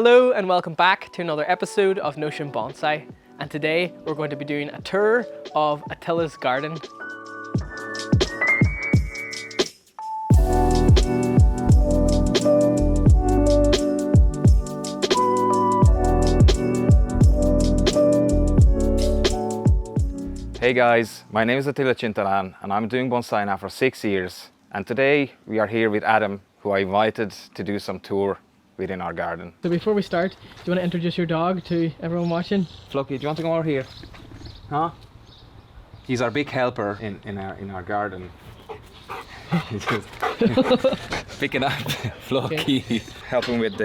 Hello and welcome back to another episode of Notion Bonsai. And today we're going to be doing a tour of Attila's garden. Hey guys, my name is Attila Chintalan and I'm doing bonsai now for 6 years. And today we are here with Adam, who I invited to do some tour within our garden. So before we start, do you want to introduce your dog to everyone watching? Floki, do you want to come over here? Huh? He's our big helper in our garden. He's just picking up Floki, helping with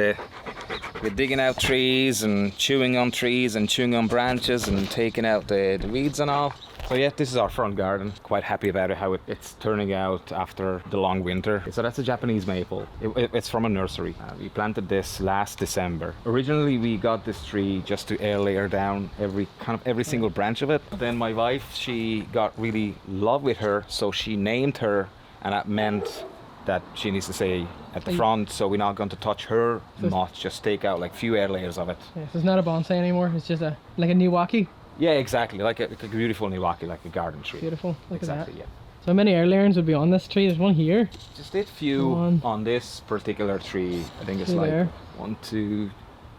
digging out trees and chewing on trees and chewing on branches and taking out the weeds and all. So yeah, this is our front garden. Quite happy about it, how it's turning out after the long winter. So that's a Japanese maple. It's from a nursery. We planted this last December. Originally we got this tree just to air layer down every single branch of it. Then my wife, she got really love with her, so she named her, and that meant that she needs to stay at the front, so we're not going to touch her much, just take out like few air layers of it. Yeah, so it's not a bonsai anymore, it's just like a Niwaki. Yeah, exactly, like a beautiful Niwaki, like a garden tree. Beautiful, look exactly, at that. Yeah. So how many air layerings would be on this tree? There's one here. Just did few on this particular tree. I think it's Two like there. 1, 2,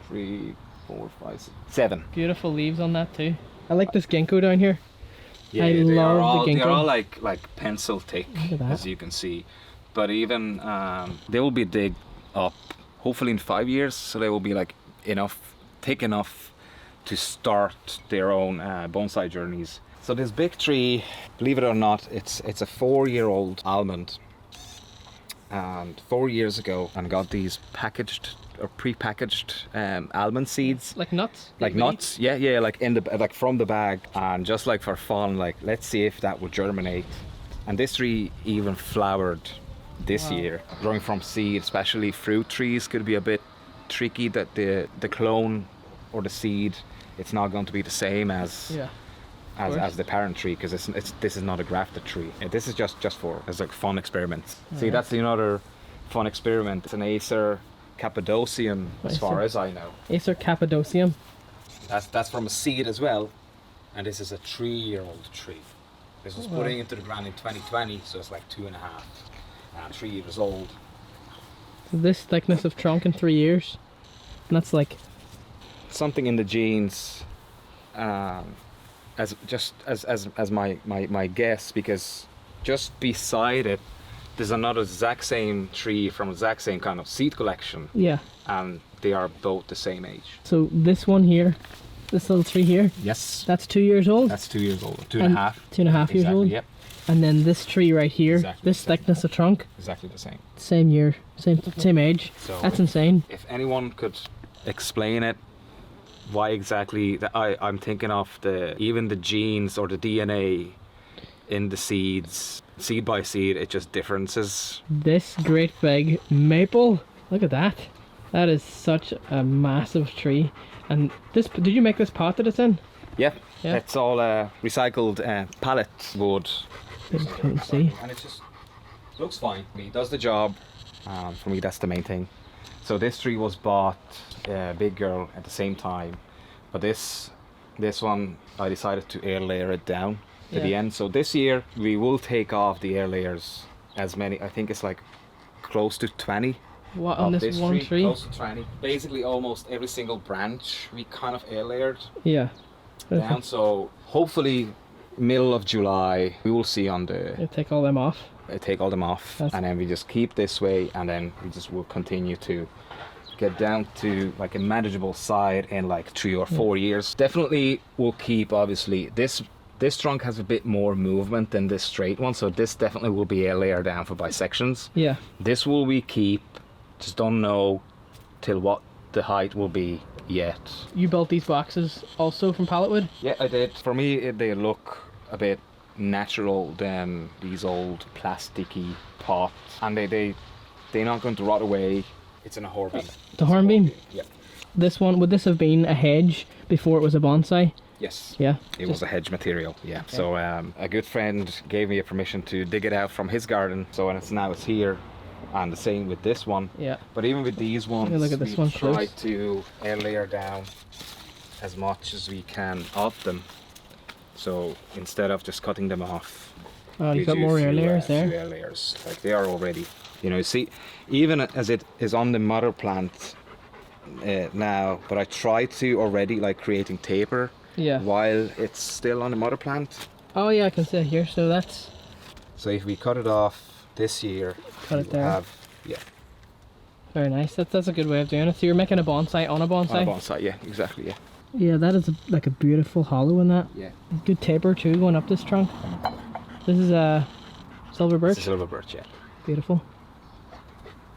3, 4, 5, 6, 7. Beautiful leaves on that too. I like this ginkgo down here. Yeah, I they love are all, the ginkgo. they're all like pencil thick, Look at that. as you can see. But even they will be digged up hopefully in 5 years, so they will be like thick enough to start their own bonsai journeys. So this big tree, believe it or not, it's a 4-year-old almond. And 4 years ago, I got these packaged or pre-packaged almond seeds. Like nuts? Like nuts, yeah, like from the bag, and just like for fun, like let's see if that would germinate. And this tree even flowered this year. Growing from seed, especially fruit trees, could be a bit tricky. That the clone or the seed, it's not going to be the same as the parent tree, because this is not a grafted tree. This is just as a fun experiment. See, that's another fun experiment. It's an Acer Cappadocium, as far as I know. Acer Cappadocium. That's from a seed as well, and this is a 3-year-old tree. This was putting into the ground in 2020, so it's like 2.5 and 3 years old. So this thickness of trunk in 3 years, and that's like something in the genes, as my guess, because just beside it there's another exact same tree from exact same kind of seed collection. Yeah. And they are both the same age. So this one here, this little tree here, Yes. that's 2 years old? That's 2 years old. 2.5. 2.5 years old? Yep. And then this tree right here, Exactly this the same. thickness of trunk, Exactly the same. same year, same age. So That's insane. If anyone could explain it, why exactly that I'm thinking of even the genes or the DNA in the seeds, seed by seed, it just differences. This great big maple, look at that. That is such a massive tree. And this, did you make this pot that it's in? Yeah, Yeah. it's all recycled pallet wood. You can't see. And it just looks fine. It does the job. For me, that's the main thing. So this tree was bought, big girl, at the same time. But this one, I decided to air layer it down to the end. So this year, we will take off the air layers as many. I think it's like close to 20. What, on this one tree? Close to 20. Basically, almost every single branch we kind of air layered Yeah. down. So hopefully, middle of July, we will see on the. You take all them off. Take all them off, and then we just keep this way, and then we just will continue to get down to like a manageable side in like 3 or 4 years. Definitely will keep, obviously, this trunk has a bit more movement than this straight one, so this definitely will be a layer down for bisections. Yeah. This will we keep, just don't know till what the height will be yet. You built these boxes also from pallet wood? Yeah, I did. For me, they look a bit natural than these old plasticky pots, and they're not going to rot away. It's in a hornbeam. The hornbeam? Yeah. This one, would this have been a hedge before it was a bonsai? Yes. Yeah. It was a hedge material. Yeah. Okay. So a good friend gave me a permission to dig it out from his garden. So when it's here, and the same with this one. Yeah. But even with these ones, look at this we one try close. to air layer down as much as we can of them. So instead of just cutting them off, Oh, we you've got do more a air few, layers few there. air layers, like they are already. You know, see, even as it is on the mother plant now, but I try to already like creating taper Yeah. while it's still on the mother plant. Oh yeah, I can see it here. So that's So if we cut it off this year, Cut it you there. have very nice. That's a good way of doing it. So you're making a bonsai on a bonsai. on a bonsai. Yeah, exactly. Yeah. Yeah, that is like a beautiful hollow in that. Yeah. Good taper too going up this trunk. This is a silver birch. It's a silver birch. Yeah. Beautiful.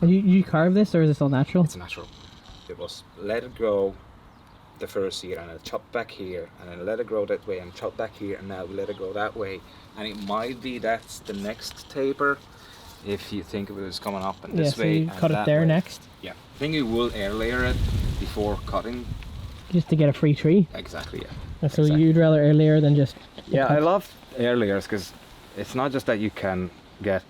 And you carve this, or is this all natural? It's natural. It was let it grow the first year, and I chop back here, and then let it grow that way, and chop back here, and now we let it grow that way. And it might be that's the next taper, if you think of it as coming up and Yeah, this so way. you and cut it that there way. next, Yeah. I think you will air layer it before cutting. just to get a free tree. Exactly. Yeah. And so Exactly. you'd rather air layer than just Yeah, I cut. love air layers because it's not just that you can get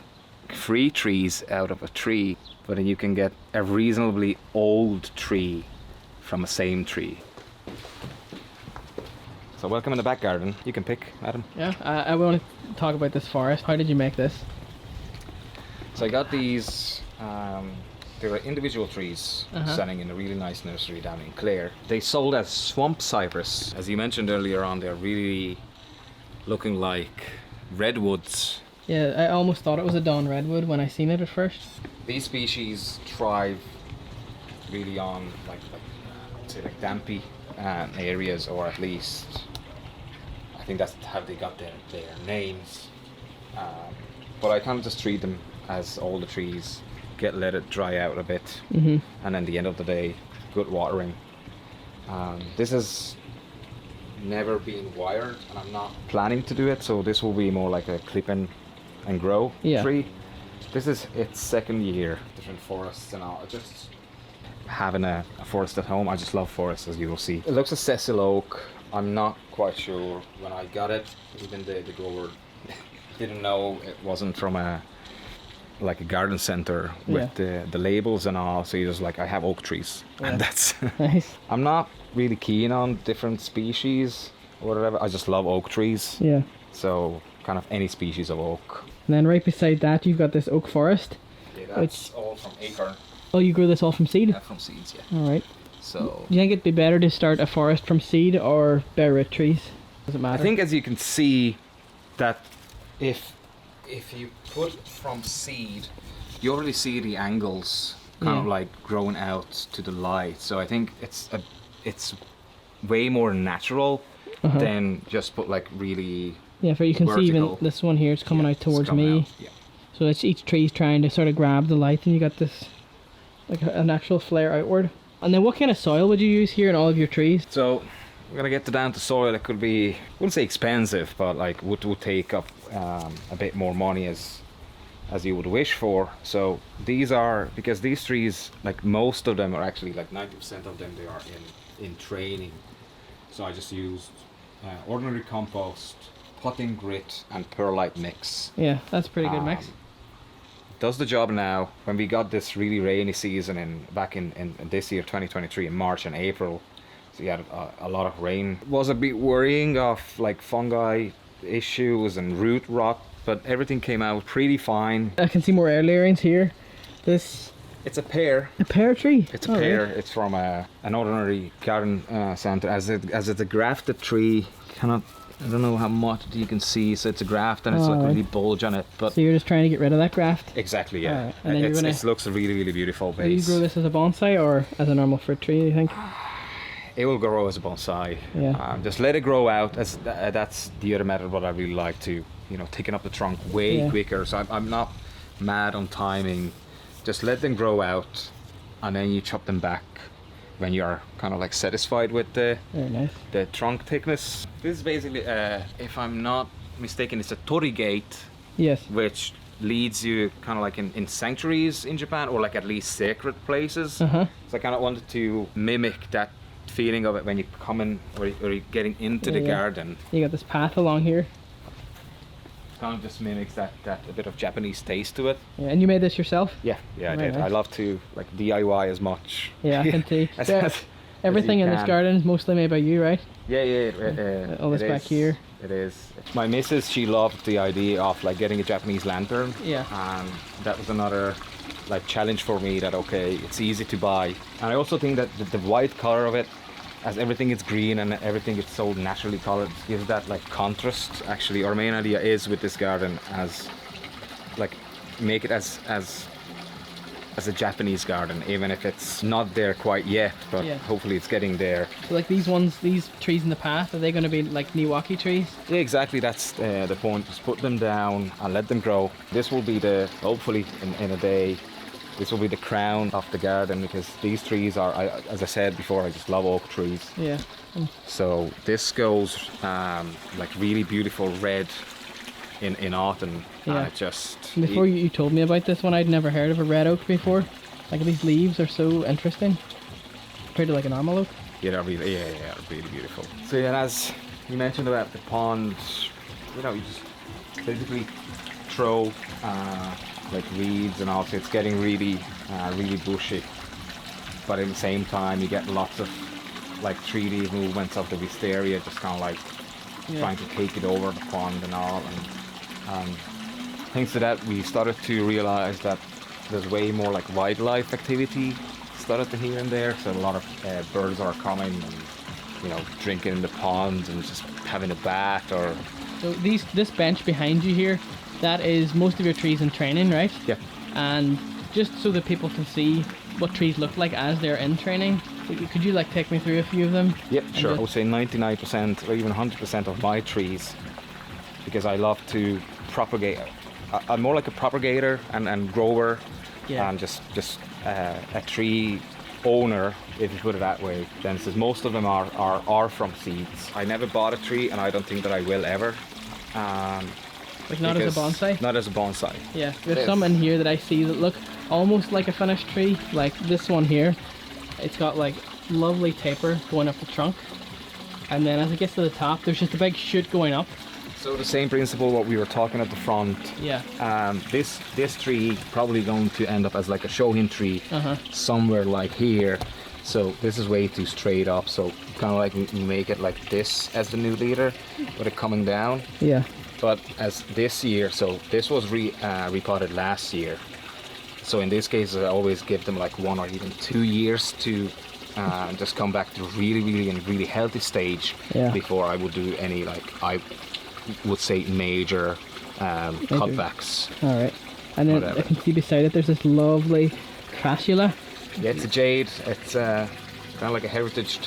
free trees out of a tree, but then you can get a reasonably old tree from a same tree. So welcome in the back garden. You can pick, Adam. Yeah, I want to talk about this forest. How did you make this? So I got these, they were individual trees Uh-huh. selling in a really nice nursery down in Clare. They sold as swamp cypress. As you mentioned earlier on, they're really looking like redwoods. Yeah, I almost thought it was a Dawn Redwood when I seen it at first. These species thrive really on say like dampy areas, or at least I think that's how they got their names. But I kind of just treat them as all the trees, let it dry out a bit, Mm-hmm. and then the end of the day, good watering. This has never been wired, and I'm not planning to do it, so this will be more like a clip and grow Yeah. tree. This is its second year. Different forests and all. Just having a forest at home. I just love forests, as you will see. It looks a sessile oak. I'm not quite sure when I got it. Even the grower didn't know it wasn't from a garden center with the labels and all. So he was like, I have oak trees, Yeah. and that's. Nice. I'm not really keen on different species or whatever. I just love oak trees. Yeah. So kind of any species of oak. And then right beside that, you've got this oak forest. Yeah, that's that's all from acorn. Oh, you grew this all from seed? From seeds, yeah. All right. So Do you think it'd be better to start a forest from seed or bare root trees? Does it I matter? think, as you can see, that if you put from seed, you already see the angles kind of Yeah. like growing out to the light. So I think it's way more natural Uh-huh. than just put like really Yeah, for you can see even vertical. this one here is coming yeah, out it's towards coming me. out, yeah. So it's each tree's trying to sort of grab the light, and you got this like an actual flare outward. And then what kind of soil would you use here in all of your trees? So we're gonna get down to soil. It could be, I wouldn't say expensive, but like would take up a bit more money as you would wish for. So these are, because these trees, like most of them are actually like 90% of them, they are in training. So I just used ordinary compost, potting grit, and perlite mix. Yeah, that's a pretty good mix. Does the job now. When we got this really rainy season back in this year, 2023, in March and April, so we had a lot of rain. It was a bit worrying of like fungi issues and root rot, but everything came out pretty fine. I can see more air layerings here. This It's a pear. a pear tree. It's a Oh, pear. right. It's from an ordinary garden center. As it's a grafted tree, I don't know how much you can see. So it's a graft, and it's like Alright. really bulge on it. But So you're just trying to get rid of that graft. exactly, yeah. Alright, and then you're gonna- It looks a really, really beautiful Do you base. grow this as a bonsai or as a normal fruit tree, do you think? It will grow as a bonsai. Yeah. Just let it grow out. That's the other method. What I really like to, taking up the trunk way Yeah. quicker. So I'm not mad on timing. Just let them grow out, and then you chop them back when you are kind of like satisfied with Very nice. the trunk thickness. This is basically, if I'm not mistaken, it's a torii-gate, Yes. which leads you kind of like in sanctuaries in Japan, or like at least sacred places. Uh-huh. So I kind of wanted to mimic that feeling of it when you come in, or you're getting into the Yeah. garden. You got this path along here. kind of just mimics that a bit of Japanese taste to it. Yeah, and you made this yourself? Yeah, I Very did. I nice. love to like DIY as much. Yeah, I can see. as, So as everything you in this can. garden is mostly made by you, right? Yeah. All this it back is. here. It is. My missus, she loved the idea of like getting a Japanese lantern. Yeah. And that was another like challenge for me, that okay, it's easy to buy. And I also think that the white color of it, as everything is green and everything is so naturally colored, gives that like contrast. Actually, our main idea is with this garden as like make it as a Japanese garden, even if it's not there quite yet, but Yeah. hopefully it's getting there. So like these trees in the path, are they going to be like Niwaki trees? Yeah, exactly, that's the point. Just put them down and let them grow. This will be hopefully in a day, this will be the crown of the garden, because these trees are, as I said before, I just love oak trees. Yeah. So this goes like really beautiful red in autumn. Yeah. And it just... Before you told me about this one, I'd never heard of a red oak before. Like these leaves are so interesting compared to like a normal oak. Yeah, they're really beautiful. So yeah, as you mentioned about the pond, you know, you just basically throw like weeds, and also it's getting really bushy. But at the same time, you get lots of like 3D movements of the wisteria, just kind of like trying to take it over the pond and all. And thanks to that, we started to realize that there's way more like wildlife activity started to here and there. So a lot of birds are coming and, you know, drinking in the pond and just having a bath. Or So this bench behind you here, that is most of your trees in training, right? yeah. And just so that people can see what trees look like as they're in training, could you like take me through a few of them? Yep, And sure. I just- would say 99% or even 100% of my trees, because I love to propagate. I'm more like a propagator and grower, Yeah. and just a tree owner, if you put it that way. Then since most of them are from seeds. I never bought a tree, and I don't think that I will ever. Like not as a because- bonsai? Not as a bonsai. Yeah, there's Yes. some in here that I see that look almost like a finished tree. Like this one here, it's got like lovely taper going up the trunk, and then as it gets to the top, there's just a big shoot going up. So the same principle what we were talking at the front. Yeah. This tree probably going to end up as like a shohin tree somewhere like here. So this is way too straight up. So kind of like we make it like this as the new leader, with it coming down. Yeah. But as this year, so this was repotted last year. So in this case, I always give them like 1 or even 2 years to just come back to really healthy stage Yeah. before I would do any, like, I would say major cutbacks. All right. And then Whatever. I can see beside it, there's this lovely crassula. Yeah, it's a jade. It's kind of like a heritage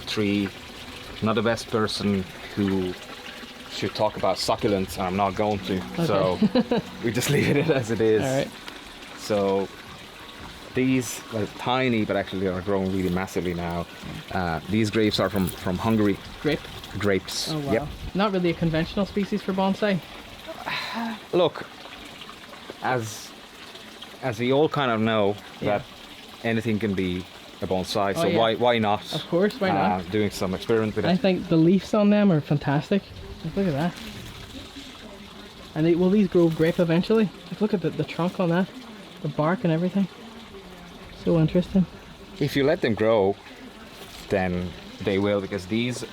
tree. Not the best person who should talk about succulents, and I'm not going to. So we just leave it as it is. All right. So these are tiny, but actually are growing really massively now. These grapes are from Hungary. Grape. Grapes. Oh wow. Yep. Not really a conventional species for bonsai. Look, as we all kind of know, Yeah. that anything can be a bonsai. Oh, So yeah. why not? Of course, why not? Doing some experiment with I it. think the leaves on them are fantastic. Like, look at that. And will these grow grape eventually? Like, look at the trunk on that, the bark and everything. So interesting. If you let them grow, then they will, because these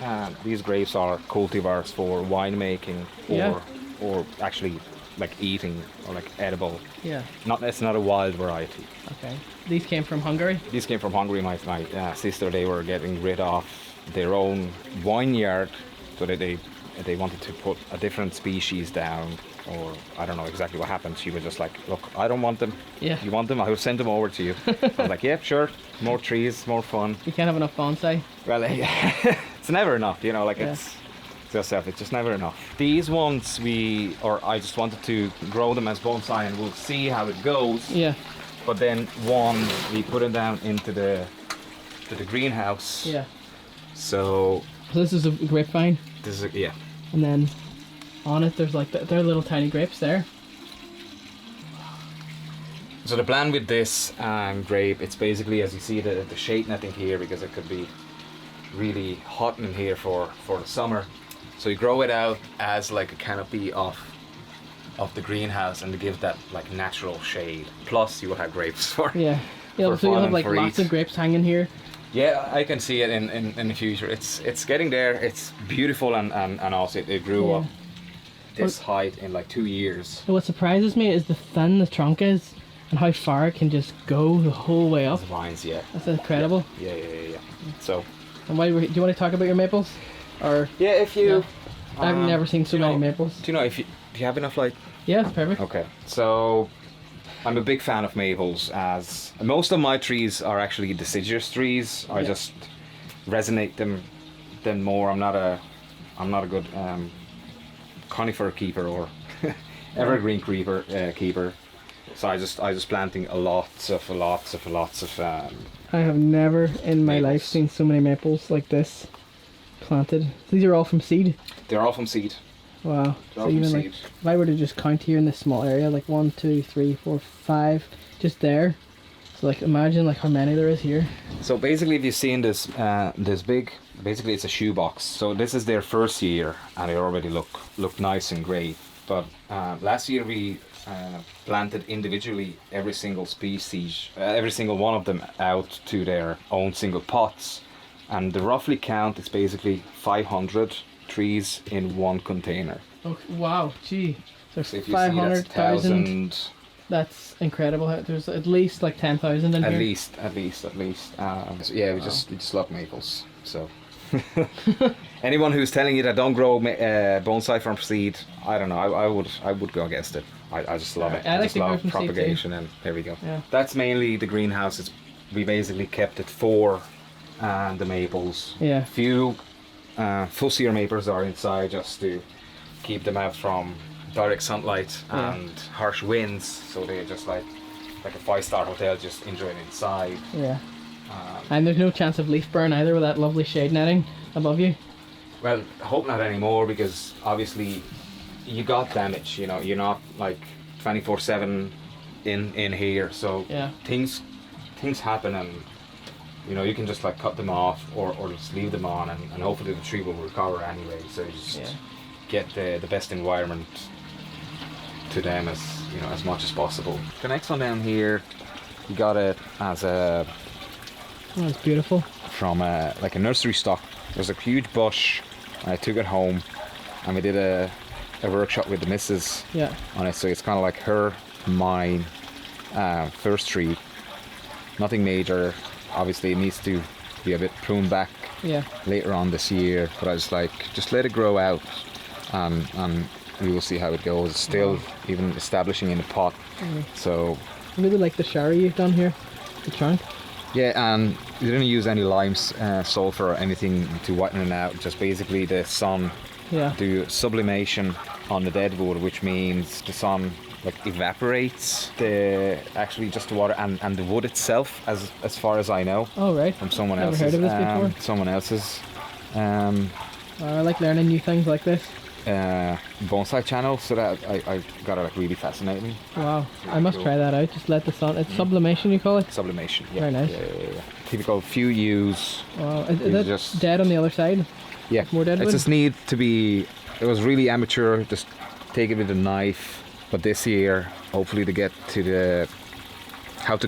grapes are cultivars for winemaking, Yeah. or actually like eating or like edible. Yeah. It's not a wild variety. Okay. These came from Hungary. These came from Hungary. My sister, they were getting rid of their own vineyard, so that they wanted to put a different species down, or I don't know exactly what happened. She was just like, look, I don't want them. Yeah. You want them? I will send them over to you. I was like, yeah, sure. More trees, more fun. You can't have enough bonsai. Well, it's never enough, you know, like Yeah. it's just never enough. These ones I just wanted to grow them as bonsai, and we'll see how it goes. Yeah. But then we put it down into the greenhouse. Yeah. So So this is a grapevine, this is yeah. and then on it there's like there are little tiny grapes there. So the plan with this grape, it's basically, as you see, the shade netting here, because it could be really hot in here for the summer. So you grow it out as like a canopy of the greenhouse, and to give that like natural shade. Plus, you will have grapes for Yeah. Yeah, for so you'll fun have and like for lots eat. of grapes hanging here. Yeah, I can see it in the future. It's getting there. It's beautiful, and also it grew Yeah. up this height in like 2 years. So what surprises me is the thin the trunk is and how far it can just go the whole way up. The vines, yeah. That's incredible. Yeah. So, And do you want to talk about your maples? Or yeah, if you... I've never seen so do you many know- maples. Do you know, do you have enough light? Yeah, it's perfect. Okay, so I'm a big fan of maples, as most of my trees are actually deciduous trees. I Yeah. just resonate them more. I'm not a good conifer keeper or evergreen keeper. So I just planting lots of I have never in my life Maples. seen so many maples like this planted. These are all from seed. they're all from seed. Wow. They're So all from even like seed. if I were to just count here in this small area, like 1, 2, 3, 4, 5, just there. So like imagine like how many there is here. So basically, if you've seen this big, basically it's a shoebox. So this is their first year, and they already look nice and great. But last year we planted individually every single species, every single one of them out to their own single pots, and the roughly count is basically 500 trees in one container. Oh wow, gee. So So if you see, that's 500,000. 1,000. That's incredible. There's at least like 10,000 in At here. least. So yeah, we just love maples. So anyone who's telling you that don't grow bonsai from seed, I don't know. I would go against it. I just love it. I like just to grow love from seed too. propagation, and there we go. Yeah. That's mainly the greenhouses. We basically kept it for the maples. Yeah. Few fussier maples are inside just to keep them out from direct sunlight Yeah. and harsh winds, so they're just like a 5-star hotel, just enjoying inside. Yeah. And there's no chance of leaf burn either with that lovely shade netting above you. Well, I hope not anymore, because obviously you got damage. You know, you're not like 24/7 in here, so Yeah. things happen, and you know you can just like cut them off or just leave them on, and hopefully the tree will recover anyway. So you just Yeah. get the best environment to them as much as possible. The next one down here, you got it as a Oh, it's beautiful. from like a nursery stock. There's a huge bush, and I took it home, and we did a workshop with the missus Yeah. on it. So it's kind of like her, mine, first tree. Nothing major. Obviously, it needs to be a bit pruned back Yeah. later on this year. But I was like, just let it grow out, and we will see how it goes. It's still even establishing in the pot. So I really like the shower you've done here. The trunk. yeah, and you didn't use any limes, sulfur or anything to whiten it out. Just basically the sun Yeah. do sublimation on the dead wood, which means the sun like evaporates actually just the water and the wood itself, as far as I know, Oh right. from someone Never else's heard of this before. someone else's I like learning new things like this. bonsai channel. So that I got it like really fascinating. Wow. I must cool. try that out. Just let the sun. It's sublimation you call it. Sublimation. Yeah. Very nice. Yeah. Typical few use. Wow. You Is that just- dead on the other side? Yeah, More dead it wood? just need to be. It was really amateur. Just take it with a knife. But this year, hopefully, to get to how to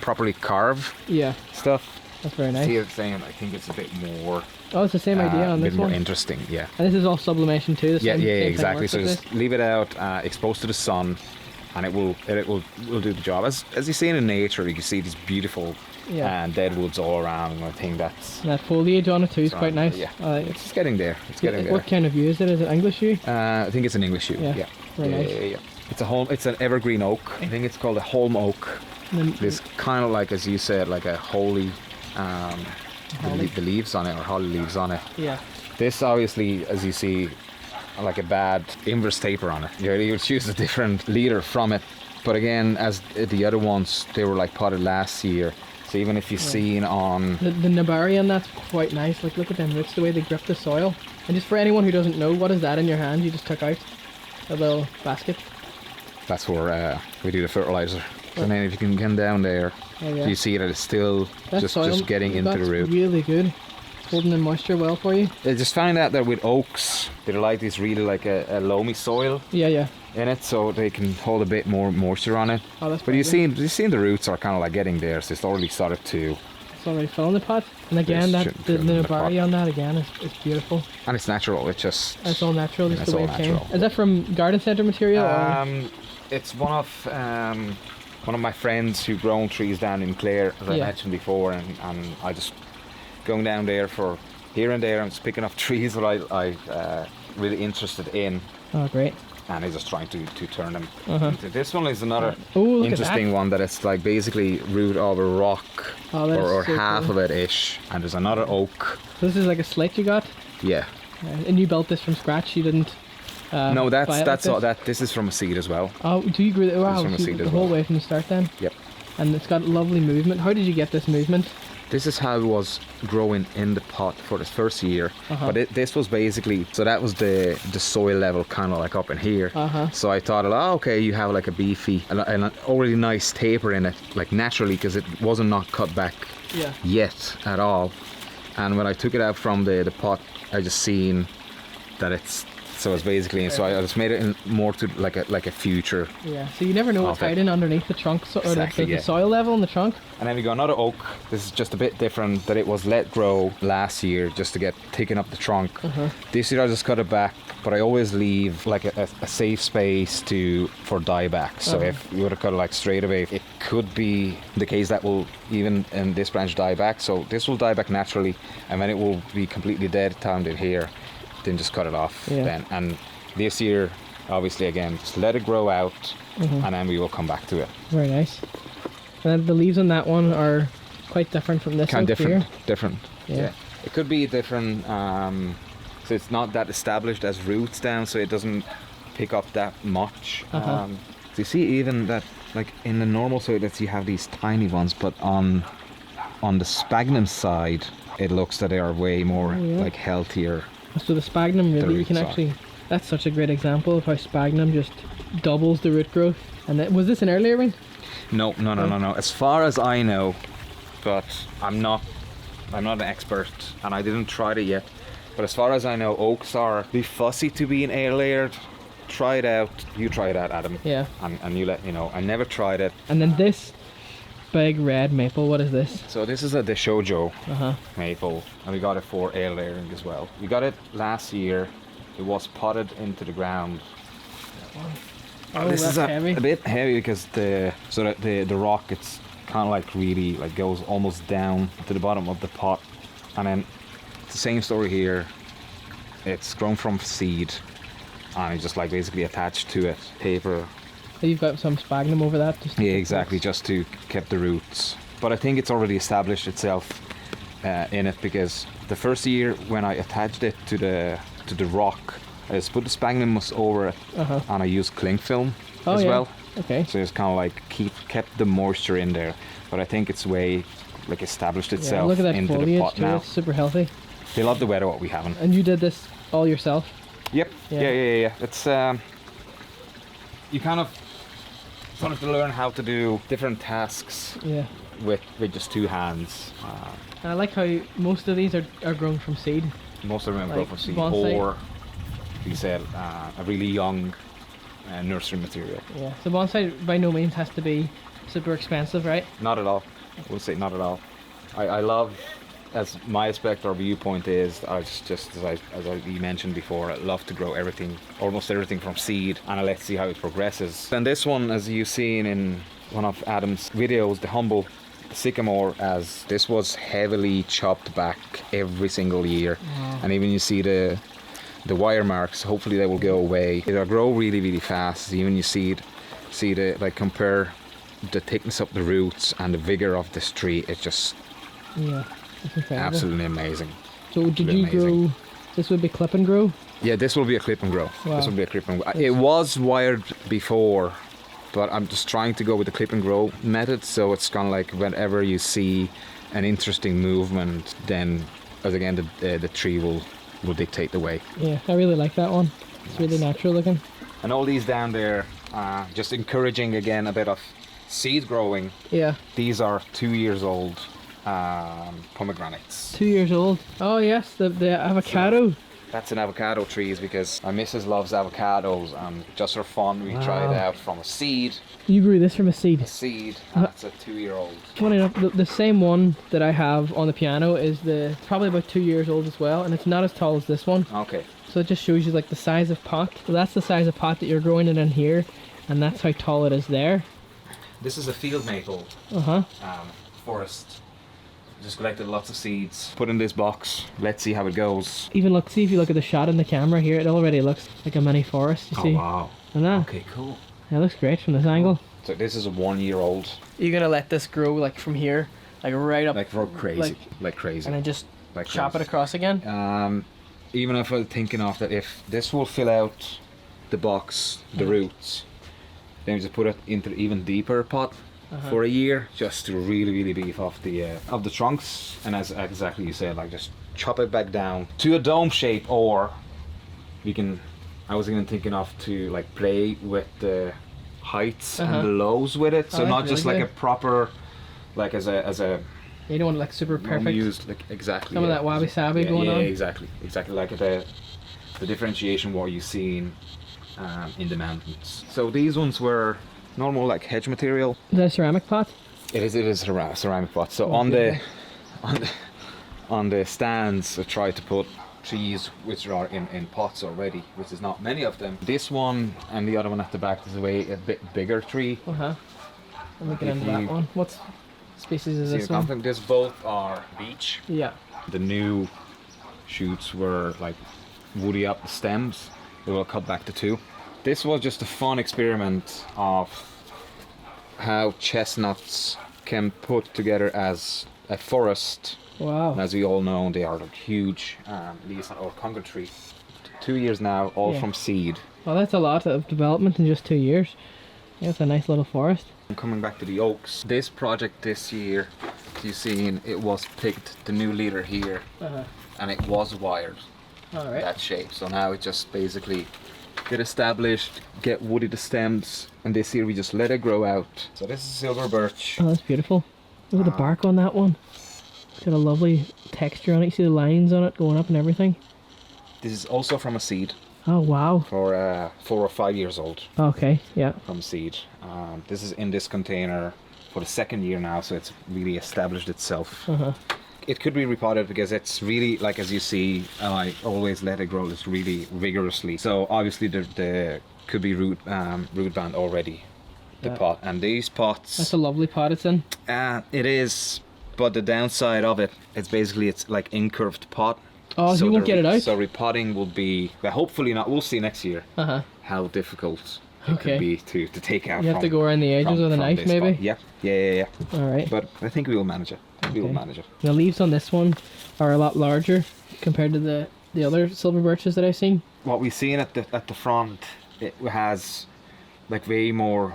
properly carve Yeah. stuff. That's very nice. See what I'm saying? I think it's a bit more. Oh, it's the same idea a on bit this more one. interesting. Yeah. And this is all sublimation too. The Yeah, same, yeah, same thing exactly. works So with just this. leave it out, exposed to the sun, and it will do the job. As you see in nature, you can see these beautiful Yeah. dead woods all around. And I think that's. And that foliage on it too is quite nice. Yeah, I like it. it's getting there. It's getting there. What kind of view is it? Is it English view? I think it's an English yew. Yeah, Yeah. very nice. Yeah. It's an evergreen oak. I think it's called a holm oak. And then- It's kind of like, as you said, like a holly. The leaves on it, or holly leaves on it. yeah. This obviously, as you see, like a bad inverse taper on it. You would choose a different leader from it. But again, as the other ones, they were like potted last year. So even if you've seen on The Nabari on that's quite nice. Like look at them roots, the way they grip the soil. And just for anyone who doesn't know, what is that in your hand? You just took out a little basket. that's where we do the fertilizer. And then if you can come down there, Oh, yeah. you see that it's still That soil, just getting into that's the root. really good. holding in moisture well for you. I just found out that with oaks, they like this really like a loamy soil Yeah, yeah. in it, so they can hold a bit more moisture on it. Oh, that's But you brilliant. seen the roots are kind of like getting there, so it's already started to, It's already filling the pot. And again, This that shouldn't the fill in the pot. nubari on that again is beautiful. and it's natural. It's just It's all natural, just It's the way all it came. natural. Is that from garden centre material? Or? It's one of my friends who grown trees down in Clare, as I Yeah. mentioned before, and I just going down there for here and there and just picking up trees that I really interested in, Oh, great. and I'm just trying to turn them Uh-huh. into. This one is another Oh, look interesting at one that it's like basically root of a rock that. Oh, that is or so half cool. of it ish, and there's another oak. So this is like a slate you got, Yeah. and you built this from scratch. You didn't. No, buy it that's like all. this? This is from a seed as well. Oh, do you grew it? Wow, from a so seed the as whole well. way from the start then. Yep. And it's got lovely movement. How did you get this movement? This is how it was growing in the pot for the first year. Uh-huh. But this was basically, so that was the soil level kind of like up in here. Uh-huh. So I thought, oh, okay, you have like a beefy, and an already nice taper in it, like naturally, because it wasn't not cut back Yeah. yet at all. And when I took it out from the pot, I just seen that it's basically, so I just made it in more to like a future. Yeah. So you never know what's Okay. hiding underneath the trunk, or Exactly, the yeah. soil level in the trunk. And then we got another oak. This is just a bit different, that it was let grow last year just to get taken up the trunk. Uh-huh. This year I just cut it back, but I always leave like a safe space for dieback. So Uh-huh. if you were to cut it like straight away, it could be the case that will even in this branch die back. So this will die back naturally, and then it will be completely dead timed in here. Then just cut it off Yeah. then. And this year, obviously again, just let it grow out, Mhm. and then we will come back to it. Very nice. And then the leaves on that one are quite different from this Kind oak of different. here. Different. Yeah. It could be different. So it's not that established as roots down, so it doesn't pick up that much. Uh-huh. So you see, even that, like in the normal soil, you have these tiny ones, but on the sphagnum side, it looks that they are way more Oh, yeah. like healthier. So the sphagnum really, you can roots are. actually, that's such a great example of how sphagnum just doubles the root growth. And that, was this an earlier one? No. As far as I know, but I'm not an expert, and I didn't try it yet. But as far as I know, oaks are a bit fussy to be an air layered. Try it out. You try it out, Adam. Yeah. And you let me know. I never tried it. And then this big red maple, what is this? So this is a Deshojo Uh-huh. maple, and we got it for air layering as well. We got it last year. It was potted into the ground. Oh, This that's is heavy. a bit heavy because the rock, it's kind of like really like goes almost down to the bottom of the pot, and then it's the same story here. It's grown from seed, and it's just like basically attached to it paper. So you've got some sphagnum over that. Just Yeah, exactly, just to keep the roots. But I think it's already established itself in it, because the first year when I attached it to the rock, I just put the sphagnum moss over it, Uh-huh. and I used cling film Oh, as yeah. well. Okay. So it's kind of like kept the moisture in there. But I think it's way like established Yeah, itself look at that into the foliage pot too. now. It's super healthy. They love the weather what we haven't. And you did this all yourself? Yep. Yeah. Yeah. It's you kind of wanted to learn how to do different tasks Yeah. with just two hands. And I like how most of these are grown from seed. Most of them Like grow from seed, bonsai. or we said a really young nursery material. Yeah. So bonsai by no means has to be super expensive, right? Not at all. I would say not at all. I love, as my aspect or viewpoint is, I just as I mentioned before, I love to grow everything, almost everything from seed, and I let's see how it progresses. And this one, as you've seen in one of Adam's videos, the humble sycamore, as this was heavily chopped back every single year. Wow. And even you see the wire marks, hopefully they will go away. It'll grow really fast. Even you see the, like, compare the thickness of the roots and the vigor of this tree. It's just Yeah. It's incredible. absolutely amazing. So did Really you amazing. grow, this would be clip and grow? Yeah, this will be a clip and grow. Wow. This will be a clip and grow. It was wired before, but I'm just trying to go with the clip and grow method. So it's kind of like whenever you see an interesting movement, then as again the tree will dictate the way. Yeah, I really like that one. It's really natural looking. And all these down there, just encouraging again a bit of seed growing. Yeah. These are 2 years old, pomegranates. 2 years old. Oh yes, the avocado. That's an avocado tree because my missus loves avocados, and just for fun we tried Wow. out from a seed. You grew this from a seed. And that's a 2-year-old. Funny enough, the same one that I have on the piano is probably about 2 years old as well, and it's not as tall as this one. Okay. So it just shows you like the size of pot. So that's the size of pot that you're growing it in here, and that's how tall it is there. This is a field maple forest. Just collected lots of seeds. Put in this box. Let's see how it goes. Even look, see if you look at the shot in the camera here, it already looks like a mini forest. You see? Wow. And that, Okay, cool. it looks great from this angle. So this is a 1-year-old. You're gonna let this grow like from here, like right up, Like for crazy. Like crazy. and then just Like chop it crazy. across again. Even if I'm thinking of that, if this will fill out the box, the roots, then we just put it into an even deeper pot for a year, just to really beef off the trunks. And as exactly you said, like just chop it back down to a dome shape, or we can. I was even thinking of to like play with the heights and the lows with it, so that's not just really like good. a proper, like as a You don't want it like super perfect. used like exactly Some of that wabi-sabi going yeah, on. exactly like the differentiation what you see in the mountains. So these ones were normal like hedge material. Is that a ceramic pot? It is ceramic pot. So Oh, on beautiful. on the stands I tried to put trees which are in pots already, which is not many of them. This one and the other one at the back is a bit bigger tree. I'm looking If into that you- one. What species is See this the one? conflict? This both are beech. Yeah. The new shoots were like woody up the stems. They will cut back to 2. This was just a fun experiment of how chestnuts can put together as a forest. Wow. And as we all know, they are like huge leaves or conga tree. 2 years now, all Yeah. from seed. Well, that's a lot of development in just 2 years. Yeah, it's a nice little forest. I'm coming back to the oaks. This project this year, you seen, it was picked the new leader here, and it was wired. All right. That shape. So now it just basically get established, get woody the stems, and this year we just let it grow out. So this is silver birch. Oh, that's beautiful. Look at the bark on that one. It's got a lovely texture on it. You see the lines on it going up and everything. This is also from a seed, Oh, wow. for 4 or 5 years old Okay, yeah. from seed. This is in this container for the 2nd year now, so it's really established itself. It could be repotted because it's really, like as you see, I always let it grow this really vigorously. So obviously there could be root band already, the Yeah. pot. And these pots, That's a lovely pot it's in. it is, but the downside of it, it's like incurved pot. Oh, so you won't the get it out? So repotting will be, well, hopefully not. We'll see next year how difficult it Okay. could be to take out. You have to from- go around the edges from- with a from knife, this maybe? pot. Yeah. All right. But I think we will manage it. We will Okay. manage it. The leaves on this one are a lot larger compared to the other silver birches that I've seen. What we've seen at the front, it has like way more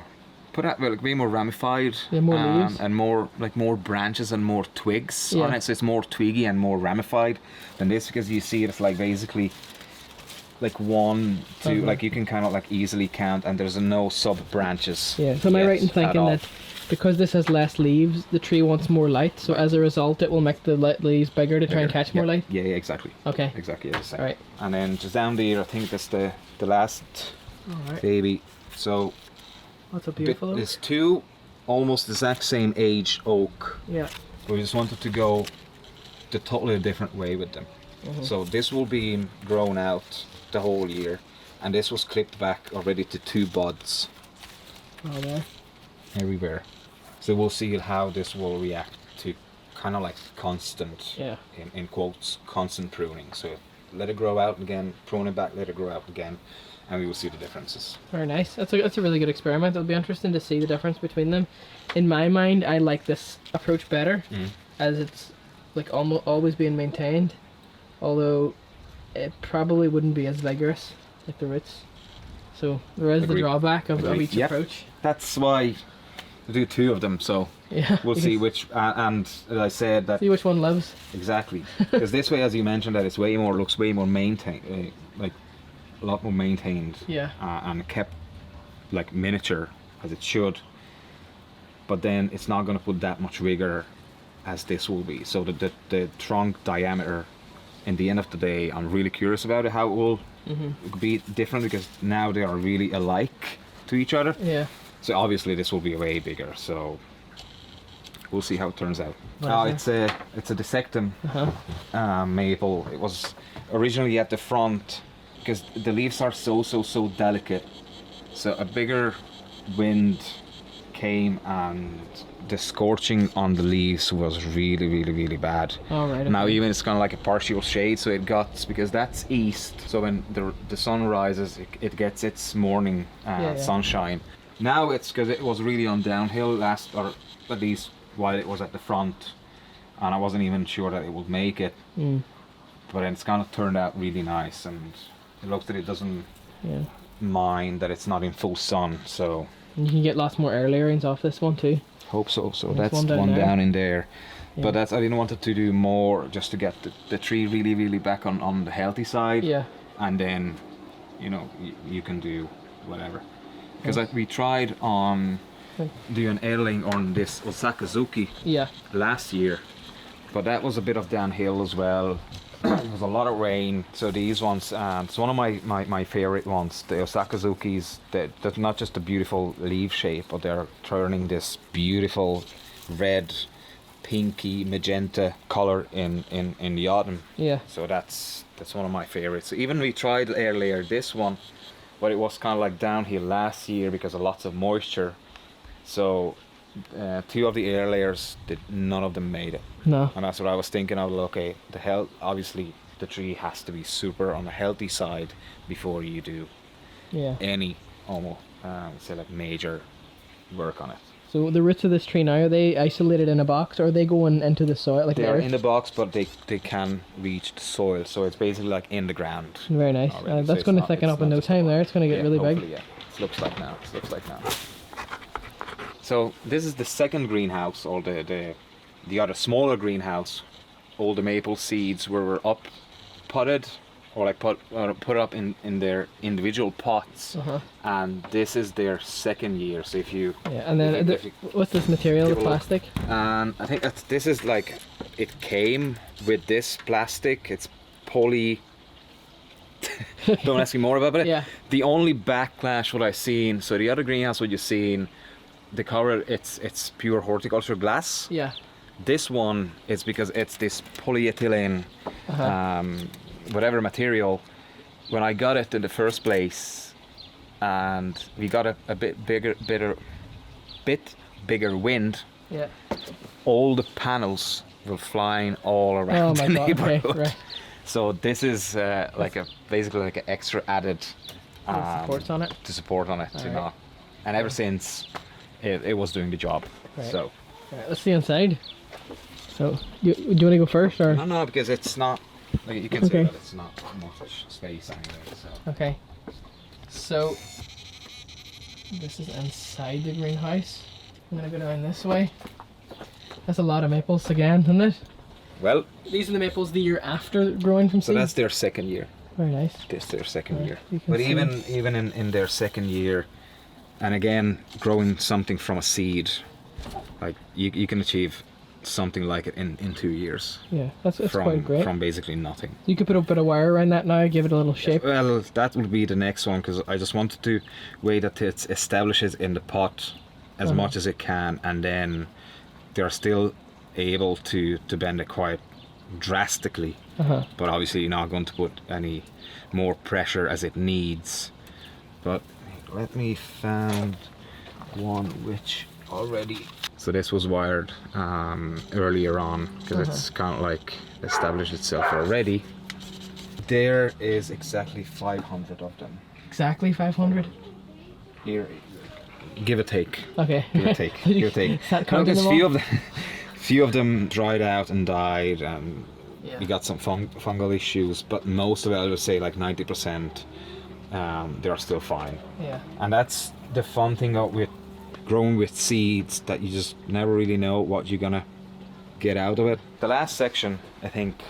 way more ramified, Yeah, more leaves. and more branches and more twigs on Yeah. it, so it's more twiggy and more ramified than this, because you see it's like basically like 1, 2, like you can kind of like easily count, and there's no sub branches. Yeah, so am I yet right in at thinking all. that because this has less leaves, the tree wants more light, so as a result it will make the leaves bigger to try and catch more light? Yeah, exactly. Okay. Exactly as you say. Alright. And then just down there, I think that's the last Alright. baby. So That's a beautiful oak. there's 2 almost the exact same age oak. Yeah. We just wanted to go the totally different way with them. So this will be grown out the whole year, and this was clipped back already to 2 buds Oh, there. everywhere. So we'll see how this will react to kind of like constant, Yeah. in quotes, constant pruning. So let it grow out again, prune it back, let it grow out again, and we will see the differences. Very nice. That's a really good experiment. It'll be interesting to see the difference between them. In my mind, I like this approach better, as it's like almost always being maintained, although it probably wouldn't be as vigorous like the roots. So there is the Agreed. drawback of Agreed. each Yep. approach. That's why we do 2 of them. So Yeah. we'll you see can which, and as I said that see which one lives. exactly, because this way, as you mentioned, that it's looks way more maintained, like a lot more maintained, Yeah. and kept like miniature as it should. But then it's not going to put that much vigor as this will be. So the trunk diameter, in the end of the day, I'm really curious about it, how it will be different, because now they are really alike to each other. Yeah. So obviously this will be way bigger. So we'll see how it turns out. What is It's a Dissectum maple. It was originally at the front because the leaves are so delicate. So a bigger wind came and the scorching on the leaves was really bad. All right. Now okay. even it's kind of like a partial shade, so it got, because that's east, so when the sun rises it gets its morning sunshine. Now it's because it was really on downhill or at least while it was at the front, and I wasn't even sure that it would make it. But then it's kind of turned out really nice, and it looks that it doesn't mind that it's not in full sun, so And you can get lots more air layerings off this one too. hope so. So There's that's one one down down in there. Yeah. But I didn't want it to do more, just to get the tree really back on the healthy side. Yeah. And then, you can do whatever. Because we tried on doing air laying on this Osakazuki Yeah. last year, but that was a bit of downhill as well. It was a lot of rain, so these ones, it's one of my favorite ones, the Osakazukis. They're not just a beautiful leaf shape, but they're turning this beautiful red, pinky, magenta color in the autumn. Yeah. So that's one of my favorites. So even we tried air layer this one, but it was kind of like downhill last year because of lots of moisture. So 2 of the air layers, none of them made it. No. And that's what I was thinking of. Okay, obviously the tree has to be super on the healthy side before you do Yeah. any almost say like major work on it. So the roots of this tree now, are they isolated in a box, or are they going into the soil like They the are earth? in the box, but they can reach the soil, so it's basically like in the ground. Very nice. already. So That's it's going to not- thicken it's up in not no just time a there. It's going to get really big. hopefully, yeah. It looks like now. So this is the second greenhouse, or the other smaller greenhouse. All the maple seeds were up potted, or like put up in their individual pots. And this is their second year. So if you Yeah. And then if you what's this material? The give a look. plastic? and I think this is like, it came with this plastic. It's poly. Don't ask me more about it. Yeah. The only backlash what I've seen, so the other greenhouse what you've seen, the cover, it's pure horticulture glass. Yeah. This one is because it's this polyethylene, whatever material. When I got it in the first place, and we got a bit bigger wind, Yeah. all the panels were flying all Oh around my the god. Okay. neighborhood. Right. So this is basically like an extra added Supports on it. to support on it, Alright. And ever since it was doing the job. Right. So Right, let's see inside. So, do you want to go first, or? no, because it's not, like, you can see Okay. that it's not much space anyway. So Okay. So, this is inside the greenhouse. I'm gonna go down this way. That's a lot of maples again, isn't it? well, These are the maples the year after growing from so seed. that's their second year. Very nice. This their second Right, year. you can But see even in their second year, and again growing something from a seed, like you can achieve something like it in 2 years. Yeah, that's from quite great. from basically nothing. You could put a bit of wire around that now, give it a little shape. Well, that will be the next one, because I just wanted to wait that it establishes in the pot as much as it can, and then they're still able to bend it quite drastically. But obviously you're not going to put any more pressure as it needs. But let me find one which already. So this was wired earlier on, because it's kind of like established itself already. There is exactly 500 of them. Exactly 500. Here, give or take. Okay. Give or take. Give or take. Is that No, counting there's them all? few of them dried out and died, and Yeah. we got some fungal issues. But most of it, I would say, like 90%, they are still fine. Yeah. And that's the fun thing with growing with seeds, that you just never really know what you're gonna get out of it. The last section, I think,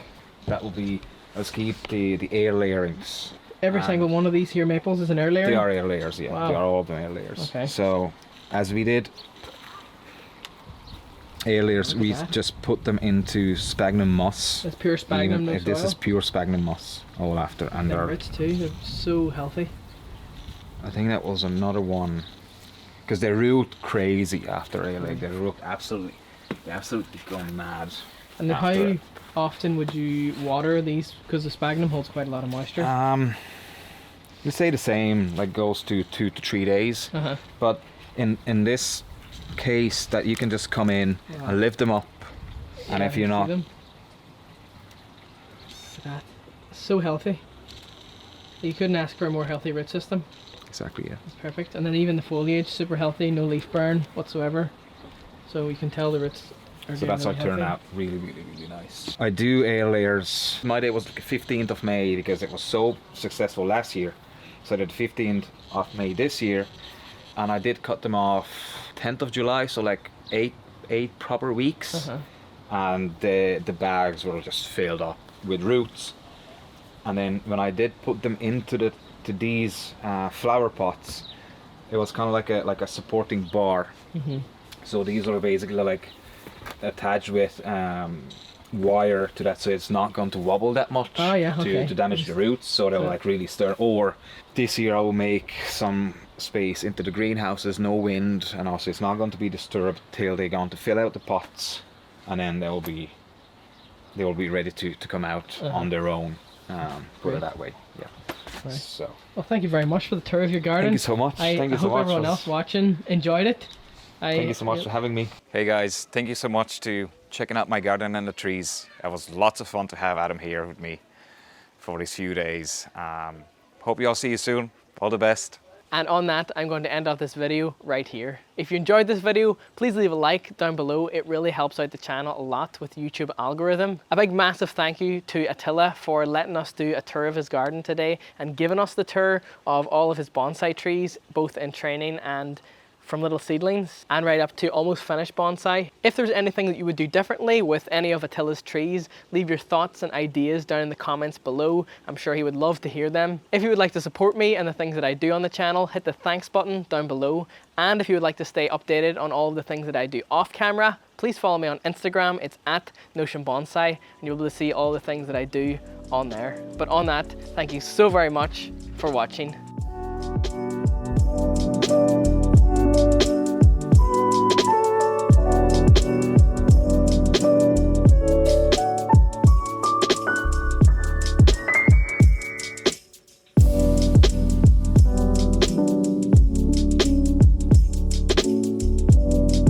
that will be, let's keep the air layerings. Every single one of these here maples is an air layer? They are air layers, yeah. Wow. They are all of them air layers. Okay. So, as we did Aeoliers, Look at we that. just put them into sphagnum moss. That's pure sphagnum, no If this soil. is pure sphagnum moss all after, and They're they're, rich too. They're so healthy. I think that was another one, because they root crazy after Aeolier. They root absolutely going mad. And then after how it. often would you water these? Because the sphagnum holds quite a lot of moisture. We say the same, like goes to 2 to 3 days. Uh-huh. But in this case, that you can just come in Wow. and lift them up, and Yeah, if you're I not, see them. Look at that. So healthy. You couldn't ask for a more healthy root system. exactly, yeah. It's perfect. And then even the foliage, super healthy, no leaf burn whatsoever. So you can tell the roots are So doing that's how really it turned healthy. out really nice. I do Aeoliers. My day was like 15th of May because it was so successful last year. So I did 15th of May this year, and I did cut them off 10th of July, so like eight proper weeks. Uh-huh. And the bags were just filled up with roots. And then when I did put them into these flower pots, it was kind of like a supporting bar. Mm-hmm. So these are basically like attached with wire to that, so it's not going to wobble that much Oh, yeah, okay. to damage the roots. So they'll So- like really stir. Or this year I will make some space into the greenhouses, no wind, and also it's not going to be disturbed till they're going to fill out the pots, and then they will be ready to come out on their own. Put Great. it that way. Yeah. Right. So Well, thank you very much for the tour of your garden. thank you so much. I Thank you so hope much. everyone else watching enjoyed it. Thank you so much for having me. Hey guys, thank you so much to checking out my garden and the trees. It was lots of fun to have Adam here with me for these few days. Hope you all see you soon. All the best. And on that, I'm going to end off this video right here. If you enjoyed this video, please leave a like down below. It really helps out the channel a lot with YouTube algorithm. A big massive thank you to Attila for letting us do a tour of his garden today and giving us the tour of all of his bonsai trees, both in training and from little seedlings and right up to almost finished bonsai. If there's anything that you would do differently with any of Attila's trees, leave your thoughts and ideas down in the comments below. I'm sure he would love to hear them. If you would like to support me and the things that I do on the channel, hit the thanks button down below. And if you would like to stay updated on all of the things that I do off camera, please follow me on Instagram. It's @NotionBonsai, and you'll be able to see all the things that I do on there. But on that, thank you so very much for watching.